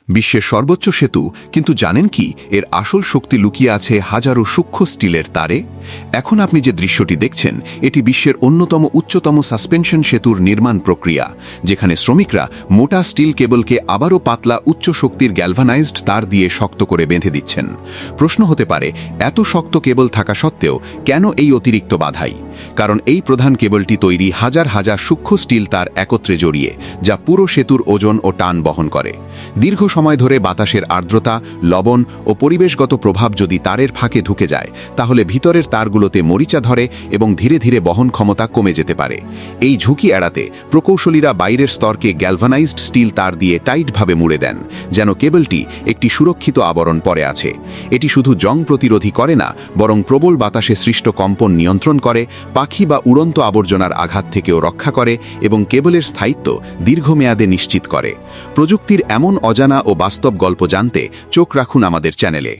বিশ্বের সর্বোচ্চ সেতু, কিন্তু জানেন কি এর আসল শক্তি লুকিয়ে আছে হাজারো সূক্ষ্ম স্টিলের তারে? এখন আপনি যে দৃশ্যটি দেখছেন, এটি বিশ্বের অন্যতম উচ্চতম সাসপেনশন সেতুর নির্মাণ প্রক্রিয়া, যেখানে শ্রমিকরা মোটা স্টিল কেবলকে আবারও পাতলা উচ্চ শক্তির গ্যালভানাইজড তার দিয়ে শক্ত করে বেঁধে দিচ্ছেন। প্রশ্ন হতে পারে, এত শক্ত কেবল থাকা সত্ত্বেও কেন এই অতিরিক্ত বাধাই? কারণ এই প্রধান কেবলটি তৈরি হাজার হাজার সূক্ষ্ম স্টিল তার একত্রে জড়িয়ে, যা পুরো সেতুর ওজন ও টান বহন করে। দীর্ঘ সময় ধরে বাতাসের আর্দ্রতা, লবণ ও পরিবেশগত প্রভাব যদি তারের ফাঁকে ঢুকে যায়, তাহলে ভিতরের তারগুলোতে মরিচা ধরে এবং ধীরে ধীরে বহন ক্ষমতা কমে যেতে পারে। এই ঝুঁকি এড়াতে প্রকৌশলীরা বাইরের স্তরকে গ্যালভানাইজড স্টিল তার দিয়ে টাইটভাবে মুড়ে দেন, যেন কেবলটি একটি সুরক্ষিত আবরণ পরে আছে। এটি শুধু জং প্রতিরোধী করে না, বরং প্রবল বাতাসে সৃষ্ট কম্পন নিয়ন্ত্রণ করে, পাখি বা উড়ন্ত আবর্জনার আঘাত থেকেও রক্ষা করে এবং কেবলের স্থায়িত্ব দীর্ঘমেয়াদে নিশ্চিত করে। প্রযুক্তির এমন অজানা ও বাস্তব গল্প জানতে চোখ রাখুন আমাদের চ্যানেলে।